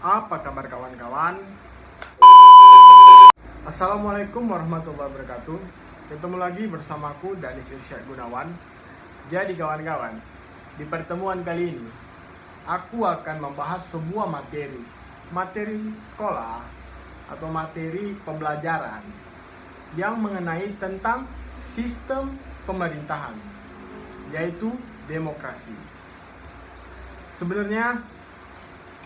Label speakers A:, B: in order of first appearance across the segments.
A: Apa kabar kawan-kawan? Assalamualaikum warahmatullahi wabarakatuh. Ketemu lagi bersamaku Danis Irsyad Gunawan. Jadi kawan-kawan, di pertemuan kali ini aku akan membahas sebuah materi sekolah atau materi pembelajaran yang mengenai tentang sistem pemerintahan, yaitu demokrasi. Sebenarnya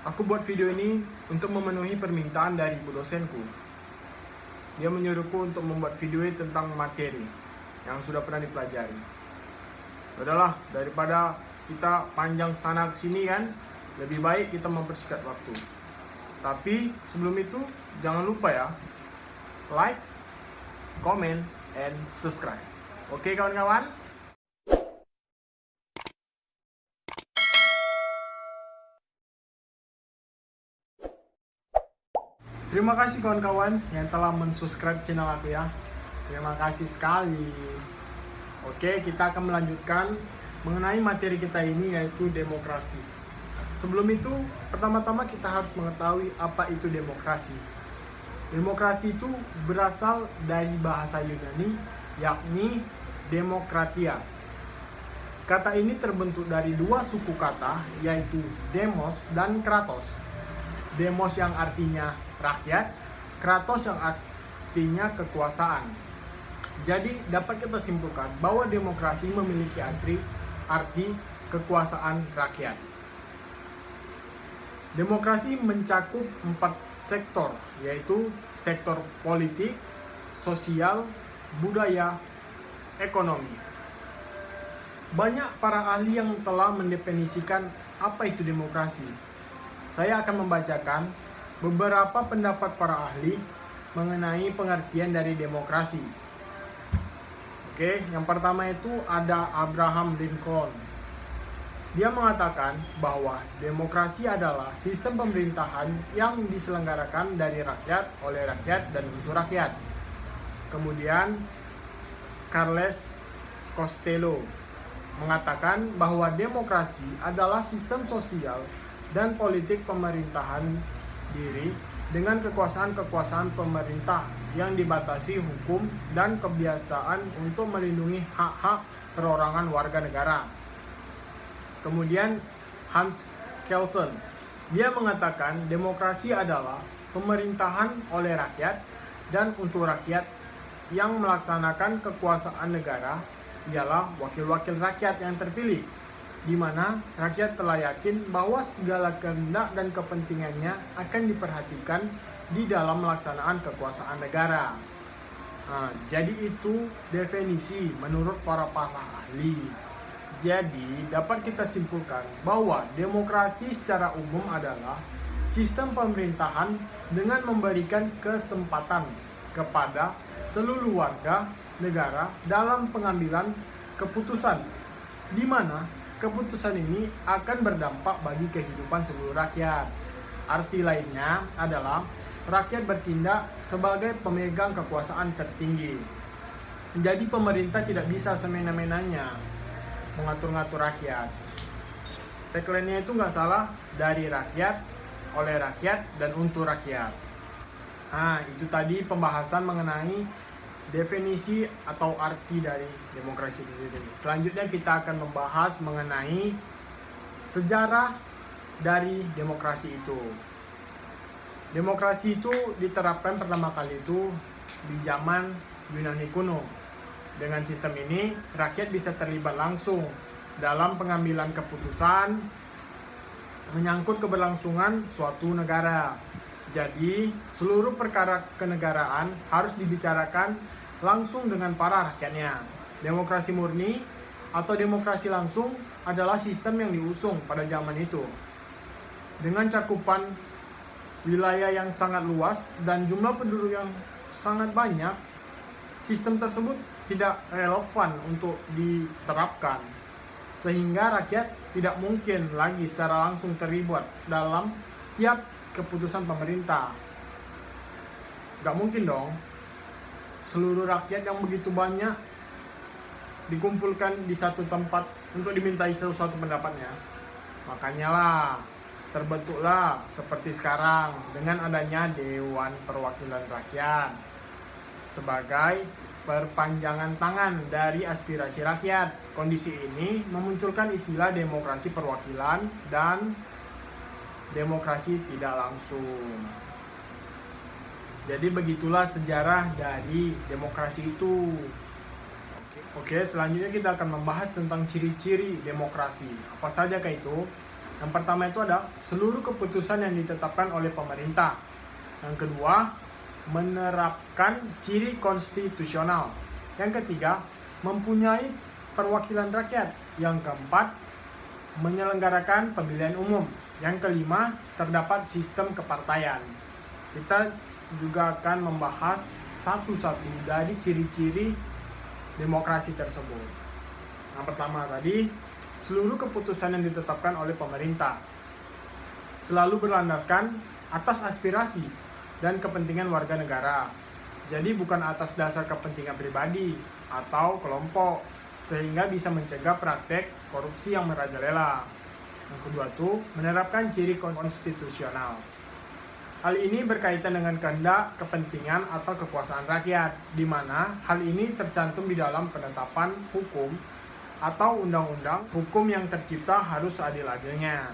A: aku buat video ini untuk memenuhi permintaan dari ibu dosenku. Dia menyuruhku untuk membuat video tentang materi yang sudah pernah dipelajari. Udahlah, daripada kita panjang sana sini kan, lebih baik kita mempersingkat waktu. Tapi sebelum itu jangan lupa ya, like, comment, and subscribe. Oke kawan-kawan? Terima kasih kawan-kawan yang telah mensubscribe channel aku ya. Terima kasih sekali. Oke, kita akan melanjutkan mengenai materi kita ini, yaitu demokrasi. Sebelum itu, pertama-tama kita harus mengetahui apa itu demokrasi. Demokrasi itu berasal dari bahasa Yunani, yakni demokratia. Kata ini terbentuk dari dua suku kata, yaitu demos dan kratos. Demos yang artinya rakyat, kratos yang artinya kekuasaan. Jadi dapat kita simpulkan bahwa demokrasi memiliki arti kekuasaan rakyat. Demokrasi mencakup 4 sektor, yaitu sektor politik, sosial, budaya, ekonomi. Banyak para ahli yang telah mendefinisikan apa itu demokrasi. Saya akan membacakan beberapa pendapat para ahli mengenai pengertian dari demokrasi. Oke, yang pertama itu ada Abraham Lincoln. Dia mengatakan bahwa demokrasi adalah sistem pemerintahan yang diselenggarakan dari rakyat, oleh rakyat, dan untuk rakyat. Kemudian Carles Costello mengatakan bahwa demokrasi adalah sistem sosial dan politik pemerintahan diri dengan kekuasaan-kekuasaan pemerintah yang dibatasi hukum dan kebiasaan untuk melindungi hak-hak perorangan warga negara. Kemudian Hans Kelsen, dia mengatakan demokrasi adalah pemerintahan oleh rakyat dan untuk rakyat, yang melaksanakan kekuasaan negara ialah wakil-wakil rakyat yang terpilih, di mana rakyat telah yakin bahwa segala kehendak dan kepentingannya akan diperhatikan di dalam melaksanaan kekuasaan negara. Jadi itu definisi menurut para ahli. Jadi dapat kita simpulkan bahwa demokrasi secara umum adalah sistem pemerintahan dengan memberikan kesempatan kepada seluruh warga negara dalam pengambilan keputusan, di mana keputusan ini akan berdampak bagi kehidupan seluruh rakyat. Arti lainnya adalah rakyat bertindak sebagai pemegang kekuasaan tertinggi. Jadi pemerintah tidak bisa semena-menanya mengatur-ngatur rakyat. Tagline-nya itu nggak salah, dari rakyat, oleh rakyat, dan untuk rakyat. Itu tadi pembahasan mengenai definisi atau arti dari demokrasi itu sendiri. Selanjutnya kita akan membahas mengenai sejarah dari demokrasi itu. Demokrasi itu diterapkan pertama kali itu di zaman Yunani kuno. Dengan sistem ini, rakyat bisa terlibat langsung dalam pengambilan keputusan menyangkut keberlangsungan suatu negara. Jadi, seluruh perkara kenegaraan harus dibicarakan langsung dengan para rakyatnya. Demokrasi murni atau demokrasi langsung adalah sistem yang diusung pada zaman itu. Dengan cakupan wilayah yang sangat luas dan jumlah penduduk yang sangat banyak, sistem tersebut tidak relevan untuk diterapkan, sehingga rakyat tidak mungkin lagi secara langsung terlibat dalam setiap keputusan pemerintah. Gak mungkin dong seluruh rakyat yang begitu banyak dikumpulkan di satu tempat untuk dimintai sesuatu pendapatnya. Makanya lah terbentuklah seperti sekarang dengan adanya Dewan Perwakilan Rakyat sebagai perpanjangan tangan dari aspirasi rakyat. Kondisi ini memunculkan istilah demokrasi perwakilan dan demokrasi tidak langsung. Jadi begitulah sejarah dari demokrasi itu. Oke, selanjutnya kita akan membahas tentang ciri-ciri demokrasi. Apa saja itu? Yang pertama itu ada seluruh keputusan yang ditetapkan oleh pemerintah. Yang kedua, menerapkan ciri konstitusional. Yang ketiga, mempunyai perwakilan rakyat. Yang keempat, menyelenggarakan pemilihan umum. Yang kelima, terdapat sistem kepartaian. Kita juga akan membahas satu-satu dari ciri-ciri demokrasi tersebut. Yang pertama tadi, seluruh keputusan yang ditetapkan oleh pemerintah selalu berlandaskan atas aspirasi dan kepentingan warga negara. Jadi bukan atas dasar kepentingan pribadi atau kelompok, sehingga bisa mencegah praktek korupsi yang merajalela. Yang kedua tuh, menerapkan ciri konstitusional. Hal ini berkaitan dengan kehendak, kepentingan, atau kekuasaan rakyat, di mana hal ini tercantum di dalam penetapan hukum atau undang-undang. Hukum yang tercipta harus seadil-adilnya.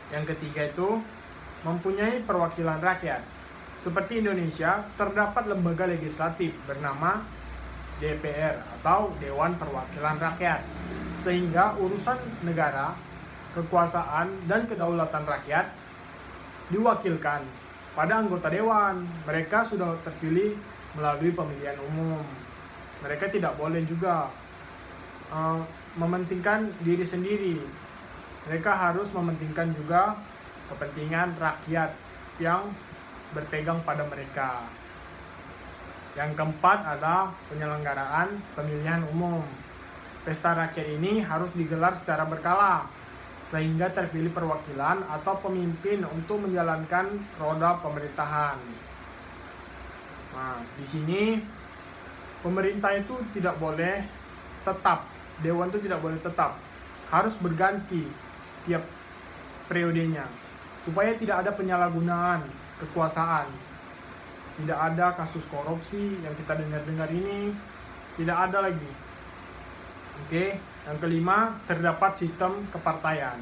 A: Yang ketiga itu, mempunyai perwakilan rakyat. Seperti Indonesia, terdapat lembaga legislatif bernama DPR atau Dewan Perwakilan Rakyat, sehingga urusan negara, kekuasaan, dan kedaulatan rakyat diwakilkan pada anggota dewan. Mereka sudah terpilih melalui pemilihan umum. Mereka tidak boleh juga mementingkan diri sendiri. Mereka harus mementingkan juga kepentingan rakyat yang berpegang pada mereka. Yang keempat adalah penyelenggaraan pemilihan umum. Pesta rakyat ini harus digelar secara berkala, sehingga terpilih perwakilan atau pemimpin untuk menjalankan roda pemerintahan. Nah, di sini pemerintah itu tidak boleh tetap, dewan itu tidak boleh tetap, harus berganti setiap periodenya, supaya tidak ada penyalahgunaan kekuasaan, tidak ada kasus korupsi yang kita dengar-dengar ini, tidak ada lagi. Oke, yang kelima, terdapat sistem kepartaian.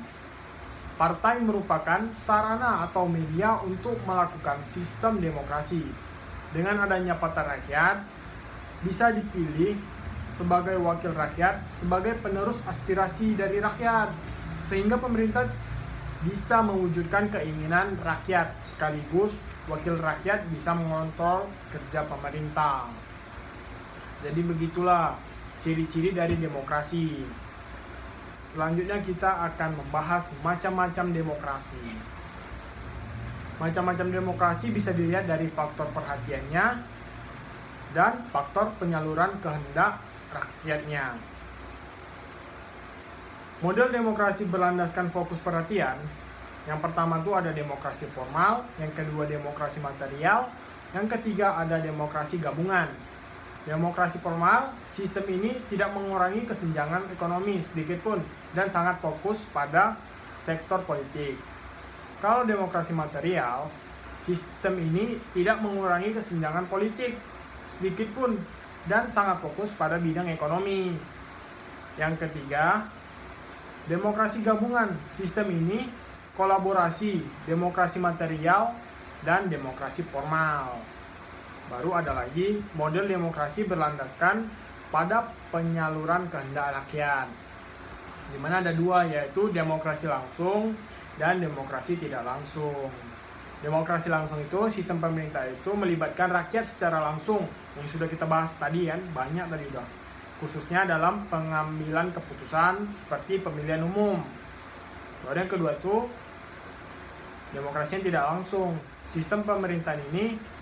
A: Partai merupakan sarana atau media untuk melakukan sistem demokrasi. Dengan adanya partai rakyat, bisa dipilih sebagai wakil rakyat, sebagai penerus aspirasi dari rakyat, sehingga pemerintah bisa mewujudkan keinginan rakyat, sekaligus wakil rakyat bisa mengontrol kerja pemerintah. Jadi begitulah ciri-ciri dari demokrasi. Selanjutnya kita akan membahas macam-macam demokrasi. Macam-macam demokrasi bisa dilihat dari faktor perhatiannya dan faktor penyaluran kehendak rakyatnya. Model demokrasi berlandaskan fokus perhatian. Yang pertama itu ada demokrasi formal, yang kedua demokrasi material, yang ketiga ada demokrasi gabungan. Demokrasi formal, sistem ini tidak mengurangi kesenjangan ekonomi sedikit pun dan sangat fokus pada sektor politik. Kalau demokrasi material, sistem ini tidak mengurangi kesenjangan politik sedikit pun dan sangat fokus pada bidang ekonomi. Yang ketiga, demokrasi gabungan, sistem ini kolaborasi demokrasi material dan demokrasi formal. Baru ada lagi model demokrasi berlandaskan pada penyaluran kehendak rakyat, di mana ada dua, yaitu demokrasi langsung dan demokrasi tidak langsung. Demokrasi langsung itu sistem pemerintah itu melibatkan rakyat secara langsung, yang sudah kita bahas tadi kan, banyak tadi udah, khususnya dalam pengambilan keputusan seperti pemilihan umum. Lalu yang kedua itu demokrasi yang tidak langsung. Sistem pemerintahan ini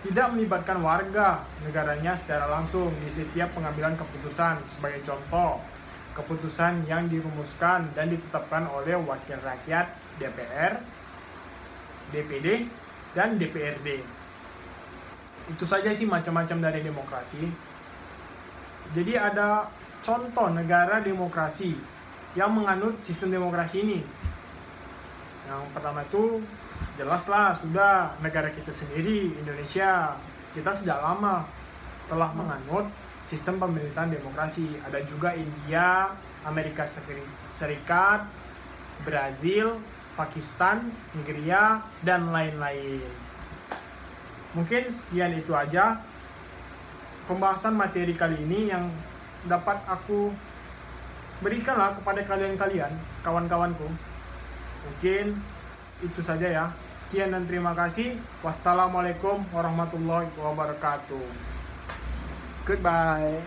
A: tidak melibatkan warga negaranya secara langsung di setiap pengambilan keputusan. Sebagai contoh, keputusan yang dirumuskan dan ditetapkan oleh wakil rakyat DPR, DPD, dan DPRD. Itu saja sih macam-macam dari demokrasi. Jadi ada contoh negara demokrasi yang menganut sistem demokrasi ini. Yang pertama itu jelaslah sudah negara kita sendiri, Indonesia, kita sudah lama telah menganut sistem pemerintahan demokrasi. Ada juga India, Amerika Serikat, Brazil, Pakistan, Nigeria, dan lain-lain. Mungkin sekian itu aja pembahasan materi kali ini yang dapat aku berikanlah kepada kalian-kalian, kawan-kawanku. Mungkin itu saja ya. Sekian dan terima kasih. Wassalamualaikum warahmatullahi wabarakatuh. Goodbye.